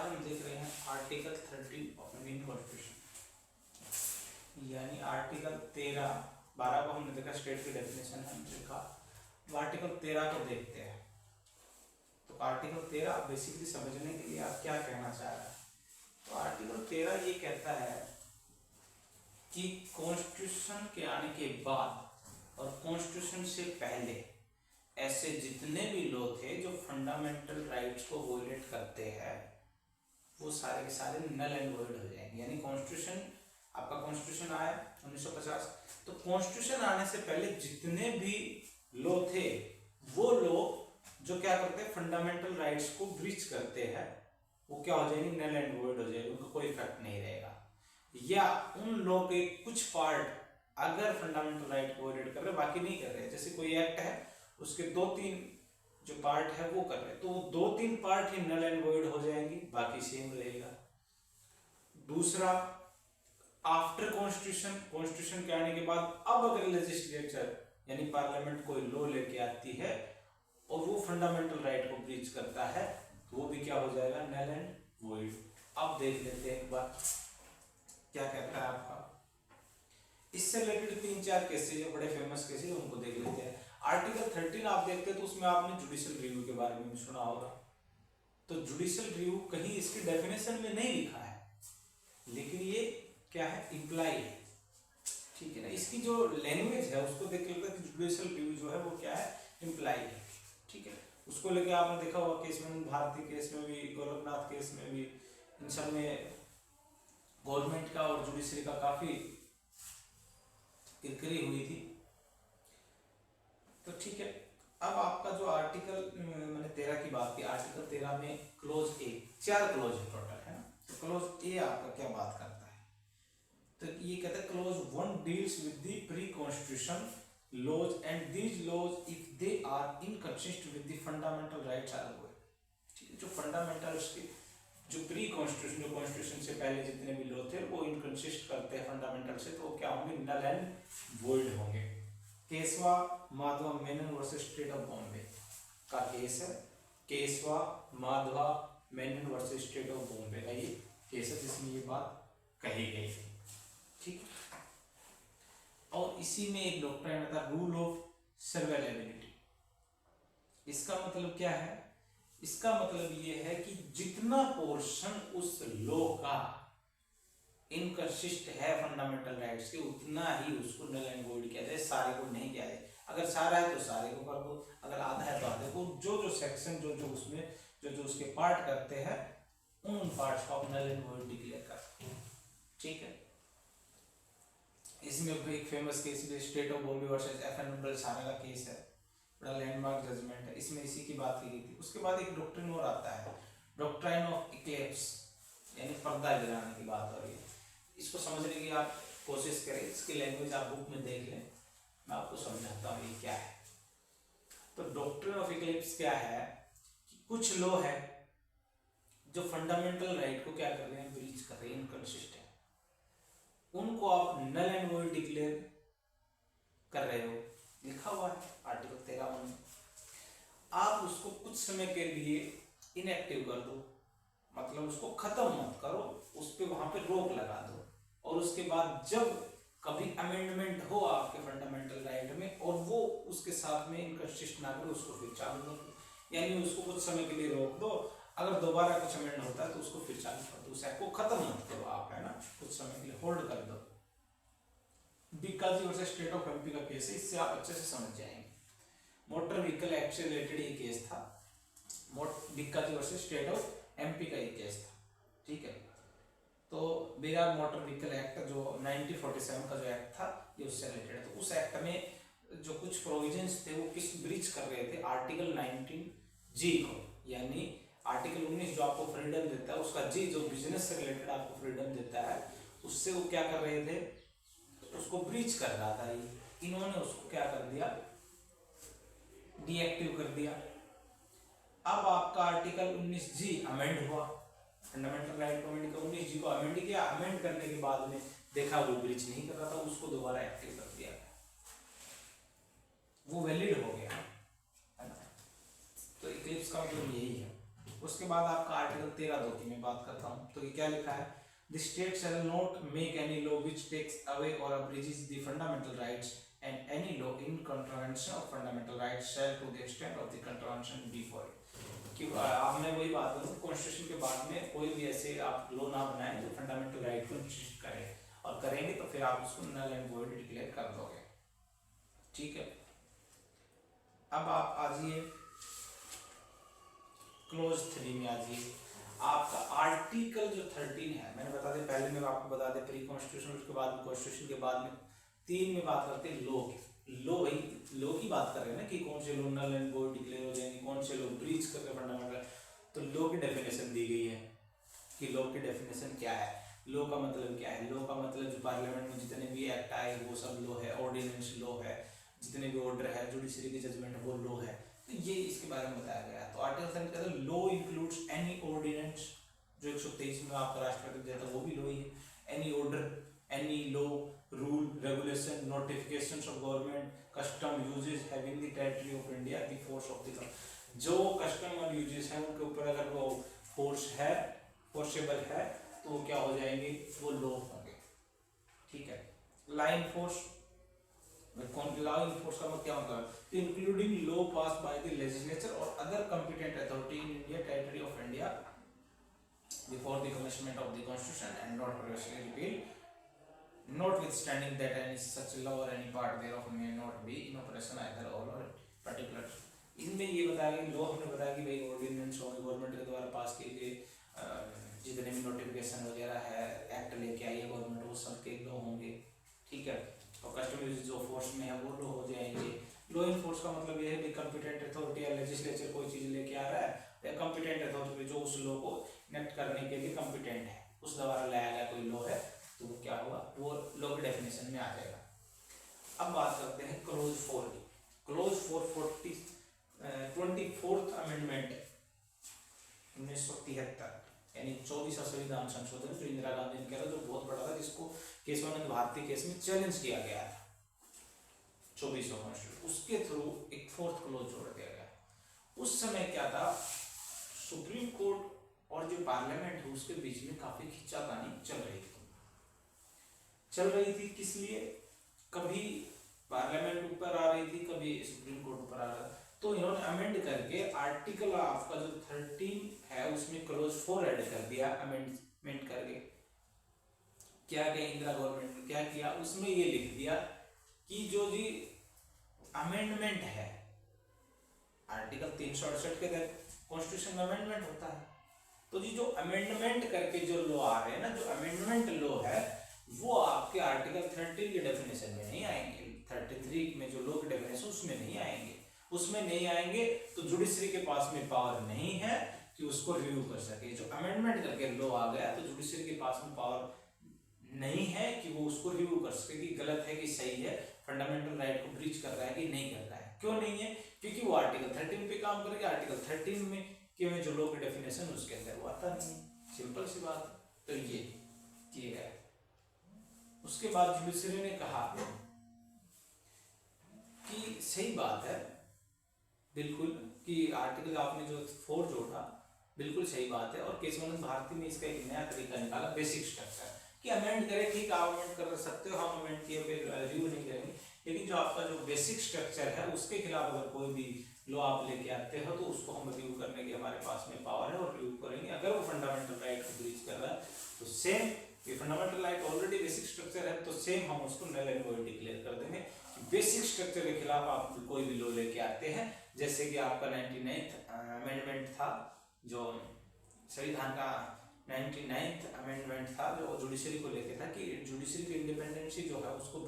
आज हम देख रहे हैं आर्टिकल 13 ऑफ इंडियन कॉन्स्टिट्यूशन, यानी आर्टिकल 12 को हमने देखा, स्टेट की डेफिनेशन हमने देखा। आर्टिकल 13 को देखते हैं। तो आर्टिकल 13 बेसिकली समझने के लिए आप क्या कहना चाह रहे हैं। तो आर्टिकल 13 ये कहता है कि कॉन्स्टिट्यूशन के आने के बाद और कॉन्स्टिट्यूशन से पहले ऐसे जितने भी लॉ थे जो फंडामेंटल राइट्स को वोलेट करते हैं, वो सारे के सारे नल एंड वॉइड हो जाएंगे। यानी कॉन्स्टिट्यूशन, आपका कॉन्स्टिट्यूशन आया 1950, तो कॉन्स्टिट्यूशन आने से पहले जितने भी लॉ थे, वो लॉ जो क्या करते हैं, फंडामेंटल राइट्स को ब्रीच करते हैं, वो क्या हो जाएंगे, नल एंड वॉइड हो जाएंगे, उनका कोई इफेक्ट नहीं रहेगा। या उन लॉ के कुछ पार्ट अगर फंडामेंटल राइट को वोलेट कर रहे, बाकी नहीं कर रहे, जैसे कोई एक्ट है उसके 2-3 जो पार्ट है वो कर रहे, तो वो 2-3 पार्ट ही नल एंड वॉइड हो जाएंगी, बाकी सेम रहेगा। दूसरा, आफ्टर कॉन्स्टिट्यूशन, कॉन्स्टिट्यूशन के आने के बाद अब अगर लेजिस्लेचर यानी पार्लियामेंट कोई लॉ लेके आती है और वो फंडामेंटल राइट को ब्रीच करता है, तो वो भी क्या हो जाएगा, नल एंड वॉइड। अब देख लेते हैं एक बार क्या कहता है आपका। इससे रिलेटेड 3-4 केसेस जो बड़े फेमस केसेस उनको देख लेते हैं। आर्टिकल 13 आप देखते हैं तो उसमें आपने जुडिशियल रिव्यू के बारे में सुना होगा। तो जुडिशियल रिव्यू कहीं इसकी डेफिनेशन में नहीं लिखा है, लेकिन ये क्या है, इंप्लाई है, ठीक है ना। इसकी जो लैंग्वेज है उसको देख लेते हैं कि जुडिशियल रिव्यू जो है वो क्या है, इंप्लाई है, ठीक है। उसको लेके आपने देखा होगा केस में, भारतीय केस में भी, गोरखनाथ केस में भी, इन सब में गवर्नमेंट का और जुडिशरी का काफी किरकिरी हुई थी। तो ठीक है, अब आपका जो आर्टिकल मैंने 13 की बात की, आर्टिकल 13 में क्लोज ए, 4 क्लोज है टोटल, है ना। तो क्लोज ए आपका क्या बात करता है, तो ये कहता है clause 1 deals with the pre constitution laws and these laws if they are inconsistent with the fundamental rights are aware, ठीक है। जो फंडामेंटल उसके जो प्री कॉन्स्टिट्यूशन, जो कॉन्स्टिट्यूशन से पहले जितने भी लॉ थे वो इनकंसिस्ट करते हैं फंडामेंटल से, तो क्या होंगे, नल एंड वॉइड होंगे। Keshava Madhava Menon versus state of Bombay का केस है। Keshava Madhava Menon versus state of Bombay का ये केस है जिसमें ये बात कही गई है, ठीक। और इसी में एक डॉक्ट्राइन आता है रूल ऑफ सर्वेलेबिलिटी। इसका मतलब क्या है, इसका मतलब ये है कि जितना पोर्शन उस लॉ का इनकंसिस्ट है फंडामेंटल राइट्स के, उतना ही उसको नल एंड वॉइड किया जाए, सारे को नहीं किया जाए। अगर सारा है तो सारे को कर दो, अगर आधा है तो आधे को। जो जो सेक्शन जो जो उसमें जो जो उसके पार्ट करते हैं, उन पार्ट्स को आप नल एंड वॉइड डिक्लेयर कर सकते हैं, ठीक है। इसमें एक famous case state of Bombay versus FN बलसाना का केस है, बड़ा लैंडमार्क जजमेंट है, इसमें इसी की बात की गई थी। उसके बाद एक डॉक्ट्रिन और आता है, डॉक्ट्राइन ऑफ इक्लिप्स, यानी पर्दा गिराने की बात हो रही है। इसको समझने की आप कोशिश करें, इसकी लैंग्वेज आप बुक में देख लें, मैं आपको समझाता हूँ ये क्या है। तो डॉक्ट्रिन ऑफ इक्लिप्स क्या है कि कुछ लॉ है जो फंडामेंटल राइट को क्या कर रहे हैं, ब्रीच कर रहे हैं, इनकंसिस्टेंट, उनको आप नल एंड वॉइड डिक्लेयर कर रहे हो, लिखा हुआ है आर्टिकल 13 में। आप उसको कुछ समय के लिए इनएक्टिव कर दो, मतलब उसको खत्म मत करो, उस पर वहां पे रोक लगा दो, और उसके बाद जब कभी अमेंडमेंट हो आपके फंडामेंटल राइट में और वो उसके साथ में इनकंसिस्ट ना करो, उसको फिर चालू करो। यानी उसको कुछ समय के लिए रोक दो, अगर दोबारा कुछ अमेंड होता है तो उसको फिर चालू कर दो, उस एक्ट को खत्म मत करो आप, है ना, कुछ समय के लिए होल्ड कर दो। Bikaji versus state of MP का केस है, इससे आप अच्छे से समझ जाएंगे। मोटर व्हीकल एक्ट से रिलेटेड ये केस था, Bikaji versus state of MP का ये केस था, ठीक है। तो बिहार मोटर व्हीकल एक्ट जो 1947 का जो एक्ट था, ये उससे रिलेटेड है। तो उस एक्ट में जो कुछ प्रोविजंस थे वो किस ब्रीच कर रहे थे, आर्टिकल 19G को, यानी आर्टिकल 19 जो आपको फ्रीडम देता है, उसका G जो बिजनेस से रिलेटेड आपको फ्रीडम देता है, उससे वो क्या कर रहे थे, उसको ब्रीच कर रहा था। इन्होंने उसको क्या कर दिया, डीएक्टिव कर दिया। अब आपका आर्टिकल 19G अमेंड हुआ, फंडामेंटल राइट को अमेंड किया, 19G को अमेंड किया। अमेंड करने के बाद में देखा वो ब्रीच नहीं कर रहा था, उसको दोबारा एक्टिव कर दिया, वो वैलिड हो गया, है ना। तो इक्लिप्स का मतलब यही है। उसके बाद आपका आर्टिकल 13(2) की मैं बात करता हूँ। तो ये क्या लिखा है, the state shall not make any law which takes away or abridges the fundamental rights and any law in contravention of fundamental rights shall to the extent of the contravention be for कि आपने वही बात करूँ, constitution के बाद में कोई भी ऐसे आप लॉ ना बनाए जो फंडामेंटल राइट को रिस्ट्रिक्ट करे, और करेंगे तो फिर आप उसको नल एंड वॉइड डिक्लेयर कर दोगे। ठीक है, अब आप आ जाइए क्लोज 3 में आ जाइए। आपका आर्टिकल जो 13 है, मैंने बता दें पहले में आपको बता दें प्री कॉन्स्टिट्यूशन, उसके बाद में कॉन्स्टिट्यूशन के बाद में 3 में बात करते हैं लॉ की। लॉ की बात कर रहे हैं ना कि कौन से law null and void declare हो जाएंगे, कौन से लॉ ब्रीच करके फंडामेंटल। तो लॉ की डेफिनेशन दी गई है कि लॉ की डेफिनेशन क्या है, लॉ का मतलब क्या है। लॉ का मतलब जो पार्लियामेंट में जितने भी एक्ट आए वो सब लॉ है, ऑर्डिनेंस लॉ है, जितने भी ऑर्डर है, जुडिशरी की जजमेंट वो लॉ है। तो ये इसके बारे में बताया गया है। तो आर्टिकल 7 कहता है लॉ इंक्लूड्स एनी ऑर्डिनेंस, जो 123 में आपका राष्ट्रपति दिया था वो भी लॉ ही है। Any order, any law, rule, regulation, notifications of government, custom uses having the territory of India, the force of the, जो कस्टम और यूजेस है उनके ऊपर अगर वो फोर्स है, फोर्सेबल है, तो वो क्या हो जाएंगे, वो लॉ होंगे। ठीक है, line force, law in force का क्या मतलब, including law pass by the legislature or other competent authority in India territory of India before the commitment of the constitution and not provisionally repealed, notwithstanding that any such law or any part thereof may not be in operation either all or particular। इसमें ये बताया कि law हमने बताया कि भाई ordinance होंगे government के द्वारा पास किए गए, जितने भी नोटिफिकेशन वगैरह है, एक्ट लेके आई है गवर्नमेंट, वो सब के लॉ होंगे। ठीक है, और कस्टम यूज जो फोर्स में है वो लॉ हो जाएंगे। लॉ इन फोर्स का मतलब ये है कि कंपिटेंट अथॉरिटी या लेजिस्लेचर कोई चीज लेके आ रहा है, या कंपिटेंट अथॉरिटी जो उस लॉ को इनेक्ट करने के लिए कंपिटेंट है, उस द्वारा लाया गया कोई लॉ है, तो वो क्या होगा, वो लॉ की डेफिनेशन में आ जाएगा। अब बात करते हैं क्लोज 4 की। क्लोज 4 24th अमेंडमेंट 1973 यानी 24वां संविधान संशोधन जो इंदिरा गांधी ने किया था, जो बहुत बड़ा था, जिसको केशवानंद भारती केस में चैलेंज किया गया था 24वां कॉन्स्टिट्यूशन, उसके थ्रू एक 4th क्लोज जोड़ दिया गया। उस समय क्या था, सुप्रीम कोर्ट और जो पार्लियामेंट है उसके बीच में काफी खींचातानी चल रही थी। किस लिए, कभी पार्लियामेंट ऊपर आ रही थी, कभी सुप्रीम कोर्ट ऊपर आ रहा था। तो इन्होंने अमेंड करके आर्टिकल आपका जो 13 है उसमें क्लोज 4 ऐड कर दिया, अमेंडमेंट करके। क्या किया इंदिरा गवर्नमेंट ने, क्या किया, उसमें ये लिख दिया कि जो जी अमेंडमेंट है, आर्टिकल 368 के तहत कॉन्स्टिट्यूशन में अमेंडमेंट होता है, तो जी जो अमेंडमेंट करके जो लॉ आ रहे हैं ना, जो अमेंडमेंट लॉ है वो आपके आर्टिकल 13 के डेफिनेशन में नहीं आएंगे, 33 में जो लॉ की डेफिनेशन उसमें नहीं आएंगे। उसमें नहीं आएंगे तो जुडिशरी के पास में पावर नहीं है कि उसको रिव्यू कर सके। जो अमेंडमेंट करके लॉ आ गया तो जुडिशरी के पास में पावर नहीं है कि वो उसको रिव्यू कर सके कि गलत है कि सही है, फंडामेंटल राइट को ब्रीच कर रहा है कि नहीं कर रहा है। क्यों नहीं है, क्योंकि वो आर्टिकल 13 पे काम करेगा, आर्टिकल 13 में कि जो लॉ की डेफिनेशन उसके अंदर वो आता नहीं है, सिंपल सी बात। तो ये किया गया। उसके बाद जुडिशरी ने कहा कि सही बात है बिल्कुल कि आर्टिकल आपने जो 4 जोड़ा बिल्कुल सही बात है, और केशवानंद भारती ने इसका एक नया तरीका निकाला, बेसिक स्ट्रक्चर, कि अमेंड करें, ठीक आप अमेंड कर सकते हो, हम अमेंड किए रिव्यू नहीं करेंगे, लेकिन जो आपका जो बेसिक स्ट्रक्चर है उसके खिलाफ अगर कोई भी लॉ आप लेके आते हो तो उसको हम रिव्यू करने की हमारे पास में पावर है और रिव्यू करेंगे। अगर वो फंडामेंटल राइट को ब्रीच कर रहा है तो सेम, ये fundamental right already basic structure है तो सेम हम उसको नल एंड वॉइड डिक्लेयर कर देंगे। बेसिक स्ट्रक्चर के खिलाफ आप कोई भी लॉ लेके आते हैं, जैसे कि आपका 99th अमेंडमेंट था, जो संविधान का 99th अमेंडमेंट था जो जुडिशरी को लेके था कि जुडिशरी की इंडिपेंडेंसी जो है उसको